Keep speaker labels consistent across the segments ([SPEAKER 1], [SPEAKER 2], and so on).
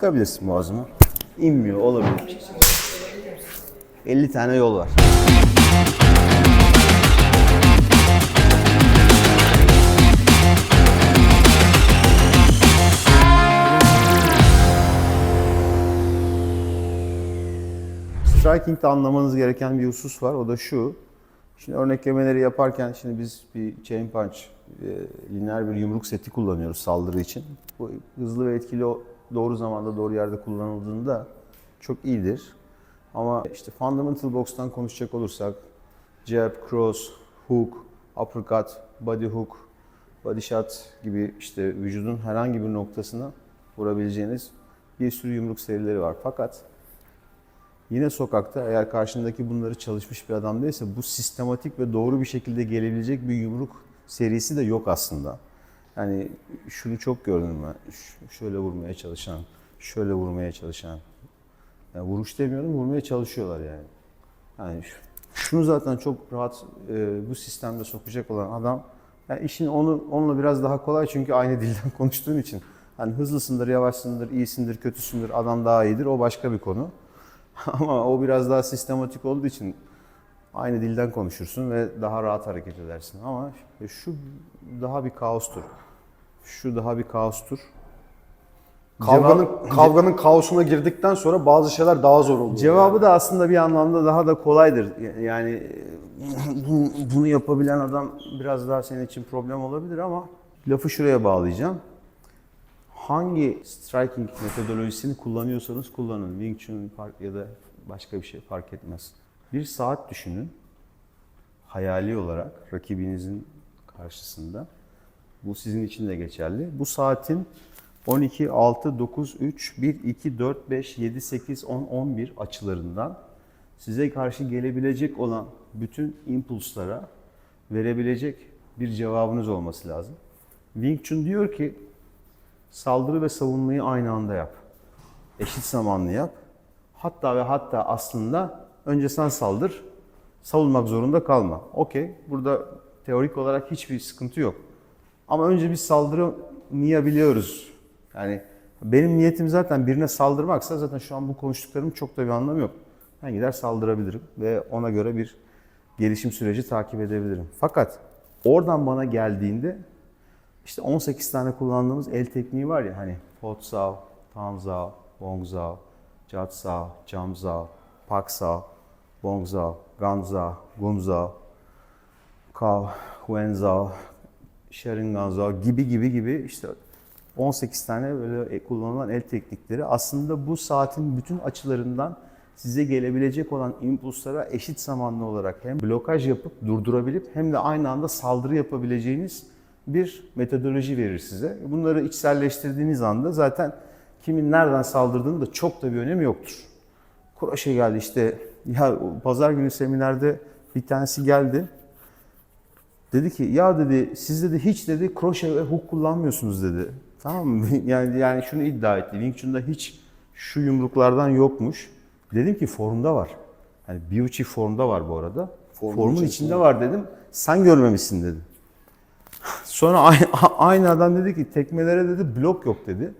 [SPEAKER 1] sıkabilirsin boğazıma. İnmiyor olabilir. 50 tane yol var. Striking'de anlamanız gereken bir husus var. O da şu. Şimdi örneklemeleri yaparken şimdi biz bir chain punch, lineer bir yumruk seti kullanıyoruz saldırı için. Bu hızlı ve etkili doğru zamanda doğru yerde kullanıldığında çok iyidir. Ama işte fundamental box'tan konuşacak olursak jab, cross, hook, uppercut, body hook, body shot gibi işte vücudun herhangi bir noktasına vurabileceğiniz bir sürü yumruk serileri var. Fakat yine sokakta eğer karşındaki bunları çalışmış bir adam değilse bu sistematik ve doğru bir şekilde gelebilecek bir yumruk serisi de yok aslında. Yani şunu çok gördüm ben. Şöyle vurmaya çalışan, şöyle vurmaya çalışan. Yani vuruş demiyorum, vurmaya çalışıyorlar yani. Yani şunu zaten çok rahat bu sistemde sokacak olan adam, yani işin onunla biraz daha kolay çünkü aynı dilden konuştuğun için. Hani hızlısındır, yavaşsındır, iyisindir, kötüsündür, adam daha iyidir, o başka bir konu. Ama o biraz daha sistematik olduğu için aynı dilden konuşursun ve daha rahat hareket edersin. Ama şu daha bir kaostur. Şu daha bir kaostur.
[SPEAKER 2] Kavganın kaosuna girdikten sonra bazı şeyler daha zor oluyor.
[SPEAKER 1] Cevabı da aslında bir anlamda daha da kolaydır. Yani bunu yapabilen adam biraz daha senin için problem olabilir ama lafı şuraya bağlayacağım. Hangi striking metodolojisini kullanıyorsanız kullanın. Wing Chun ya da başka bir şey fark etmez. Bir saat düşünün. Hayali olarak rakibinizin karşısında. Bu sizin için de geçerli. Bu saatin 12, 6, 9, 3, 1, 2, 4, 5, 7, 8, 10, 11 açılarından size karşı gelebilecek olan bütün impulslara verebilecek bir cevabınız olması lazım. Wing Chun diyor ki saldırı ve savunmayı aynı anda yap. Eşit zamanlı yap. Hatta ve hatta aslında önce sen saldır, savunmak zorunda kalma. Okey, burada teorik olarak hiçbir sıkıntı yok. Ama önce biz saldırmayabiliyoruz. Yani benim niyetim zaten birine saldırmaksa zaten şu an bu konuştuklarımın çok da bir anlamı yok. Ben gider saldırabilirim ve ona göre bir gelişim süreci takip edebilirim. Fakat oradan bana geldiğinde işte 18 tane kullandığımız el tekniği var ya hani Hot Sao, Tam Sao, Bong Sao, Jat Sao, Jam Sao, Pak Sao, Bong Sao, Gan Sao, Gun Sao, Kao, Huen Sao, Sharingan Sao gibi işte 18 tane böyle kullanılan el teknikleri aslında bu saatin bütün açılarından size gelebilecek olan impulslara eşit zamanlı olarak hem blokaj yapıp durdurabilip hem de aynı anda saldırı yapabileceğiniz bir metodoloji verir size. Bunları içselleştirdiğiniz anda zaten kimin nereden saldırdığının da çok da bir önemi yoktur. Kroşe geldi işte, ya pazar günü seminerde bir tanesi geldi. Dedi ki ya dedi siz dedi hiç dedi kroşe ve hook kullanmıyorsunuz dedi. Tamam mı? Yani şunu iddia etti. Wing Chun'da hiç şu yumruklardan yokmuş. Dedim ki formda var. Hani Biuchi formda var bu arada. Formun içinde var dedim. Sen görmemişsin dedim. Sonra aynı adam dedi ki tekmelere dedi blok yok dedi.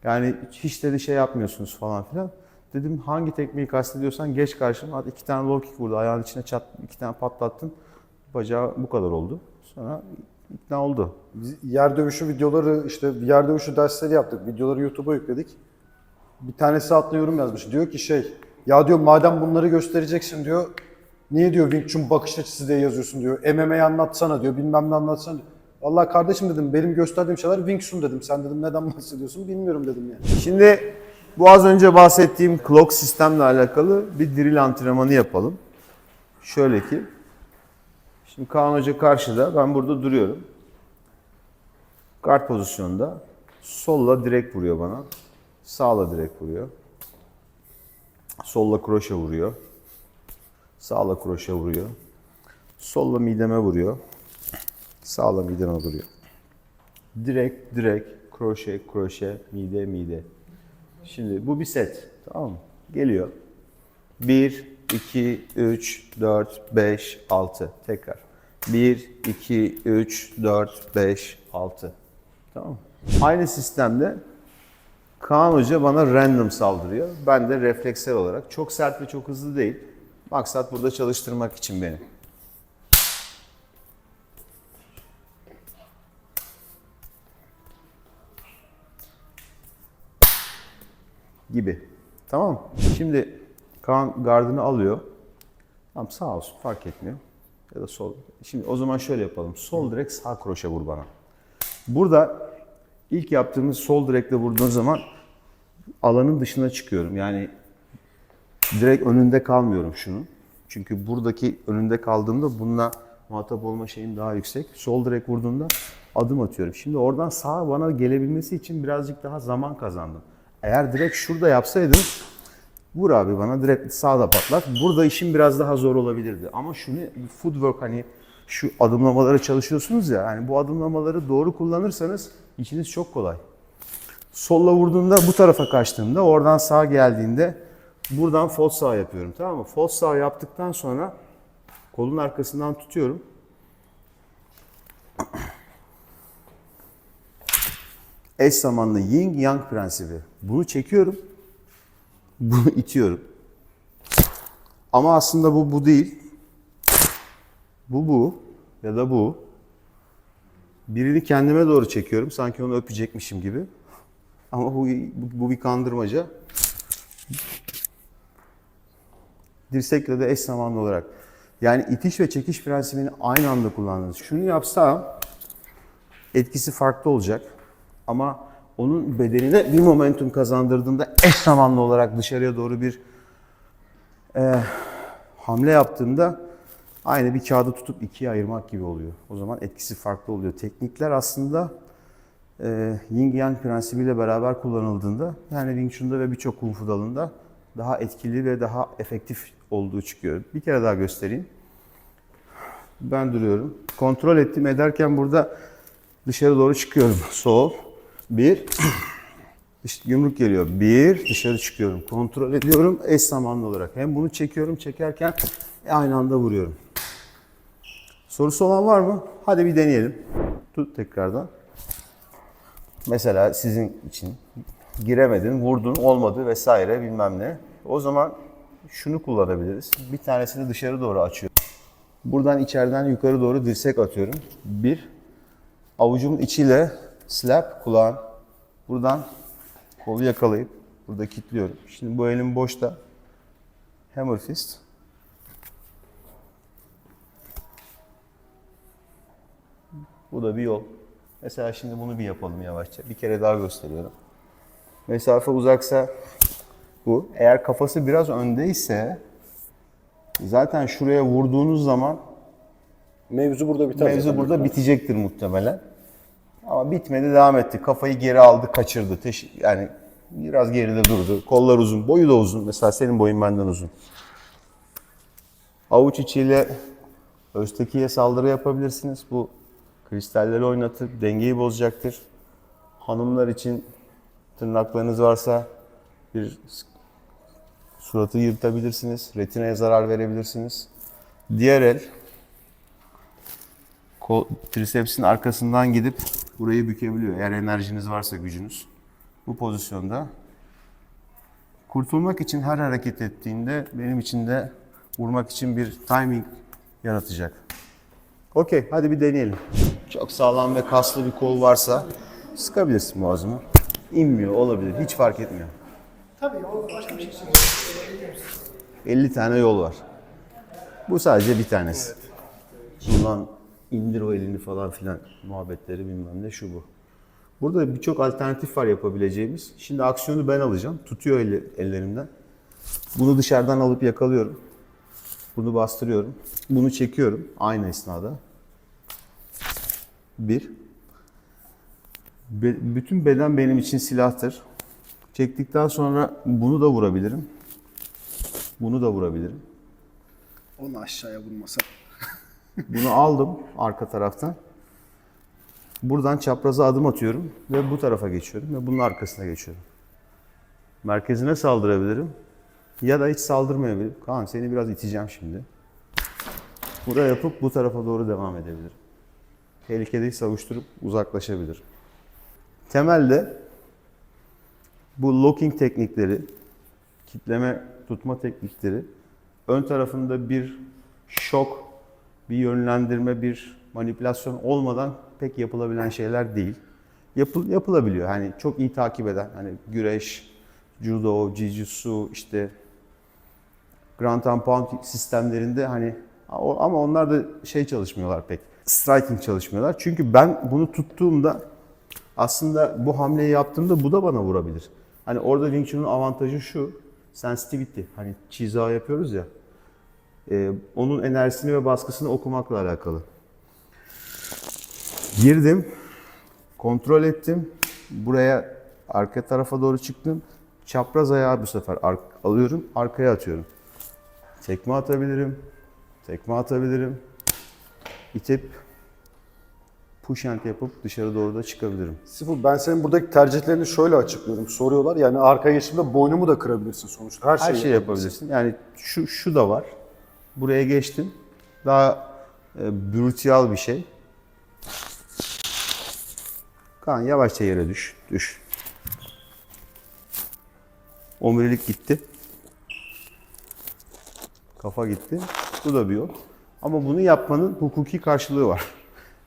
[SPEAKER 1] Yani hiç dedi şey yapmıyorsunuz falan filan. Dedim hangi tekmeyi kastediyorsan geç karşıma. Hadi 2 tane low kick vurdu. Ayağın içine çat 2 tane patlattın. Bacağı bu kadar oldu. Sonra ikna oldu.
[SPEAKER 2] Biz yer dövüşü videoları işte yer dövüşü dersleri yaptık. Videoları YouTube'a yükledik. Bir tanesi altına yorum yazmış. Diyor ki ya diyor madem bunları göstereceksin diyor. Niye diyor Wing Chun bakış açısı diye yazıyorsun diyor. MMA'yı anlatsana diyor. Bilmem ne anlatsana diyor. Vallahi kardeşim dedim benim gösterdiğim şeyler Wing Chun dedim. Sen dedim neden bahsediyorsun bilmiyorum dedim yani.
[SPEAKER 1] Şimdi bu az önce bahsettiğim clock sistemle alakalı bir drill antrenmanı yapalım. Şöyle ki şimdi Kaan Hoca karşıda, ben burada duruyorum. Guard pozisyonda. Solla direkt vuruyor bana. Sağla direkt vuruyor. Solla kroşe vuruyor. Sağla kroşe vuruyor. Solla mideme vuruyor. Sağla mideme vuruyor. Direkt, kroşe, mide. Şimdi bu bir set. Tamam mı? Geliyor. 1, 2, 3, 4, 5, 6. Tekrar. 1, 2, 3, 4, 5, 6. Tamam mı? Aynı sistemde Kaan Hoca bana random saldırıyor. Ben de refleksel olarak çok sert ve çok hızlı değil. Maksat burada çalıştırmak için beni. Gibi. Tamam mı? Şimdi Kaan gardını alıyor. Tamam, sağ olsun, fark etmiyor. Ya da sol. Şimdi o zaman şöyle yapalım. Sol direkt sağ kroşe vur bana. Burada ilk yaptığımız sol direkle vurduğun zaman alanın dışına çıkıyorum. Yani direkt önünde kalmıyorum şunun. Çünkü buradaki önünde kaldığımda bununla muhatap olma şeyim daha yüksek. Sol direkt vurduğumda adım atıyorum. Şimdi oradan sağa bana gelebilmesi için birazcık daha zaman kazandım. Eğer direkt şurada yapsaydım, vur abi bana, direkt sağda patlat. Burada işim biraz daha zor olabilirdi. Ama şunu, footwork, hani şu adımlamaları çalışıyorsunuz ya, hani bu adımlamaları doğru kullanırsanız işiniz çok kolay. Solla vurduğumda bu tarafa kaçtığımda, oradan sağa geldiğinde buradan false sağ yapıyorum, tamam mı? False sağ yaptıktan sonra kolun arkasından tutuyorum. Eş zamanlı yin yang prensibi. Bunu çekiyorum. Bunu itiyorum. Ama aslında bu değil. Bu ya da bu. Birini kendime doğru çekiyorum. Sanki onu öpecekmişim gibi. Ama bu bir kandırmaca. Dirsekle de eş zamanlı olarak. Yani itiş ve çekiş prensibini aynı anda kullandınız. Şunu yapsam etkisi farklı olacak. Ama onun bedenine bir momentum kazandırdığında eş zamanlı olarak dışarıya doğru bir hamle yaptığında aynı bir kağıdı tutup ikiye ayırmak gibi oluyor. O zaman etkisi farklı oluyor. Teknikler aslında Yin Yang prensibiyle beraber kullanıldığında, yani Wing Chun'da ve birçok Kung Fu dalında daha etkili ve daha efektif olduğu çıkıyor. Bir kere daha göstereyim. Ben duruyorum. Kontrol ettim, ederken burada dışarı doğru çıkıyorum. Sol. Bir. Yumruk geliyor. Bir. Dışarı çıkıyorum. Kontrol ediyorum eş zamanlı olarak. Hem bunu çekiyorum, çekerken aynı anda vuruyorum. Sorusu olan var mı? Hadi bir deneyelim. Tut tekrardan. Mesela sizin için giremedin, vurdun, olmadı vesaire bilmem ne. O zaman şunu kullanabiliriz. Bir tanesini dışarı doğru açıyorum. Buradan içeriden yukarı doğru dirsek atıyorum. Bir. Avucumun içiyle slap, kulağın. Buradan kolu yakalayıp burada kilitliyorum. Şimdi bu elim boşta. Hammer fist. Bu da bir yol. Mesela şimdi bunu bir yapalım yavaşça. Bir kere daha gösteriyorum. Mesafe uzaksa bu. Eğer kafası biraz öndeyse zaten şuraya vurduğunuz zaman
[SPEAKER 2] Mevzu burada biter.
[SPEAKER 1] mevzu burada bitecektir muhtemelen. Ama bitmedi, devam etti. Kafayı geri aldı, kaçırdı. Yani biraz geride durdu. Kollar uzun, boyu da uzun. Mesela senin boyun benden uzun. Avuç içiyle öztekiye saldırı yapabilirsiniz. Bu kristalleri oynatıp dengeyi bozacaktır. Hanımlar için tırnaklarınız varsa bir suratı yırtabilirsiniz. Retinaya zarar verebilirsiniz. Diğer el trisepsin arkasından gidip burayı bükebiliyor. Eğer enerjiniz varsa, gücünüz. Bu pozisyonda kurtulmak için her hareket ettiğinde benim için de vurmak için bir timing yaratacak. Okey, hadi bir deneyelim. Çok sağlam ve kaslı bir kol varsa sıkabilirsin boğazımı. İnmiyor olabilir, hiç fark etmiyor.
[SPEAKER 3] Tabii o başka bir şey söyleyeyim.
[SPEAKER 1] 50 tane yol var. Bu sadece bir tanesi. Bundan indir o elini falan filan muhabbetleri bilmem ne, şu bu. Burada birçok alternatif var yapabileceğimiz. Şimdi aksiyonu ben alacağım. Tutuyor ellerimden. Bunu dışarıdan alıp yakalıyorum. Bunu bastırıyorum. Bunu çekiyorum aynı esnada. Bir. Bütün beden benim için silahtır. Çektikten sonra bunu da vurabilirim. Bunu da vurabilirim.
[SPEAKER 3] Onu aşağıya vurmasa.
[SPEAKER 1] Bunu aldım arka taraftan. Buradan çapraza adım atıyorum ve bu tarafa geçiyorum ve bunun arkasına geçiyorum. Merkezine saldırabilirim ya da hiç saldırmayabilirim. Kaan, seni biraz iteceğim şimdi. Buraya yapıp bu tarafa doğru devam edebilirim. Tehlikedeyse savuşturup uzaklaşabilir. Temelde Bu locking teknikleri, kitleme tutma teknikleri ön tarafında bir şok, bir yönlendirme, bir manipülasyon olmadan pek yapılabilen şeyler değil. Yapılabiliyor. Hani çok iyi takip eden, hani güreş, judo, jiu-jitsu, işte ground and pound sistemlerinde hani ama onlar da şey çalışmıyorlar pek. Striking çalışmıyorlar. Çünkü ben bunu tuttuğumda aslında bu hamleyi yaptığımda bu da bana vurabilir. Hani orada Wing Chun'un avantajı şu, sensitivity. Hani çiza yapıyoruz ya, onun enerjisini ve baskısını okumakla alakalı. Girdim, kontrol ettim. Buraya arka tarafa doğru çıktım. Çapraz ayağı bu sefer alıyorum, arkaya atıyorum. Tekme atabilirim, tekme atabilirim. İtip push and yapıp dışarı doğru da çıkabilirim.
[SPEAKER 2] Sifu, ben senin buradaki tercihlerini şöyle açıklıyorum. Soruyorlar yani arkaya geçtiğinde boynumu da kırabilirsin sonuçta.
[SPEAKER 1] Her şeyi yapabilirsin. Yani şu da var. Buraya geçtim. Daha brutal bir şey. Kaan yavaşça yere düş. Düş. Omurilik gitti. Kafa gitti. Bu da bir yol. Ama bunu yapmanın hukuki karşılığı var.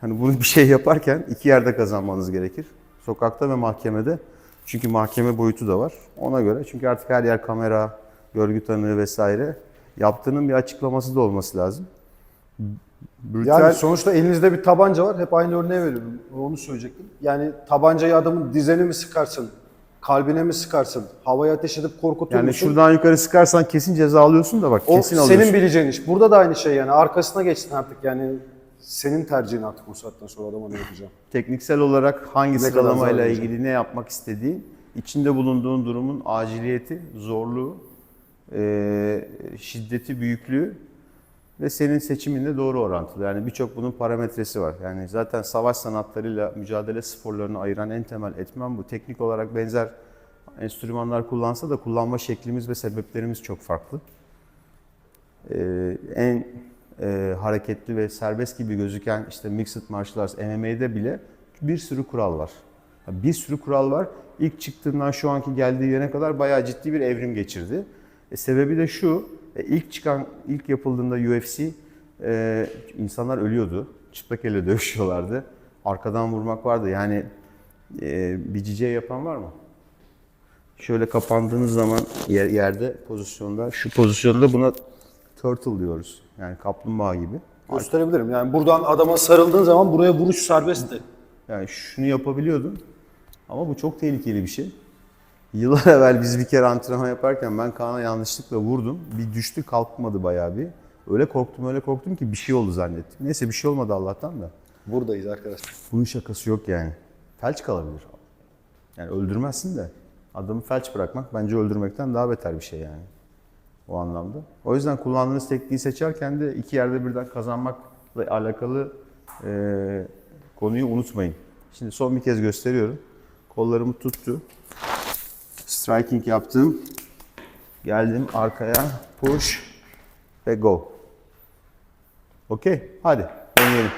[SPEAKER 1] Hani bunu bir şey yaparken iki yerde kazanmanız gerekir. Sokakta ve mahkemede. Çünkü mahkeme boyutu da var. Ona göre. Çünkü artık her yer kamera, görgü tanığı vesaire. Yaptığının bir açıklaması da olması lazım. Brutal.
[SPEAKER 2] Yani sonuçta elinizde bir tabanca var. Hep aynı örneği veriyorum. Onu söyleyecektim. Yani tabancayı adamın dizine mi sıkarsın? Kalbine mi sıkarsın? Havaya ateş edip korkutur
[SPEAKER 1] Yani
[SPEAKER 2] musun?
[SPEAKER 1] şuradan yukarı sıkarsan kesin ceza alıyorsun da bak
[SPEAKER 2] O
[SPEAKER 1] kesin alıyorsun.
[SPEAKER 2] senin bileceğin iş. Burada da aynı şey yani. Arkasına geçsin artık yani. Senin tercihin artık o saatten sonra adama ne yapacağım.
[SPEAKER 1] Tekniksel olarak hangi
[SPEAKER 2] Ne kadar
[SPEAKER 1] sıralamayla
[SPEAKER 2] zorlayacak?
[SPEAKER 1] ilgili ne yapmak istediğin, içinde bulunduğun durumun aciliyeti, zorluğu, şiddeti, büyüklüğü ve senin seçiminle doğru orantılı. Yani birçok bunun parametresi var. Yani zaten savaş sanatlarıyla mücadele sporlarını ayıran en temel etmen bu. Teknik olarak benzer enstrümanlar kullansa da kullanma şeklimiz ve sebeplerimiz çok farklı. En hareketli ve serbest gibi gözüken işte Mixed Martial Arts, MMA'de bile bir sürü kural var. Bir sürü kural var. İlk çıktığından şu anki geldiği yere kadar bayağı ciddi bir evrim geçirdi. Sebebi de şu, ilk yapıldığında UFC insanlar ölüyordu. Çıplak elle dövüşüyorlardı. Arkadan vurmak vardı. Yani bir cice yapan var mı? Şöyle kapandığınız zaman yerde pozisyonda, şu pozisyonda buna turtle diyoruz. Yani kaplumbağa gibi.
[SPEAKER 2] Gösterebilirim. Yani buradan adama sarıldığın zaman buraya vuruş serbestti.
[SPEAKER 1] Yani şunu yapabiliyordun. Ama bu çok tehlikeli bir şey. Yıllar evvel biz bir kere antrenman yaparken ben Kaan'a yanlışlıkla vurdum. Bir düştü, kalkmadı bayağı bir. Öyle korktum ki bir şey oldu zannettim. Neyse bir şey olmadı Allah'tan da.
[SPEAKER 2] Buradayız arkadaşlar.
[SPEAKER 1] Bunun şakası yok yani. Felç kalabilir. Yani öldürmezsin de adamı felç bırakmak bence öldürmekten daha beter bir şey yani. O anlamda. O yüzden kullandığınız tekniği seçerken de iki yerde birden kazanmakla alakalı konuyu unutmayın. Şimdi son bir kez gösteriyorum. Kollarımı tuttu. Striking yaptım. Geldim arkaya. Push ve go. Okey. Hadi deneyelim.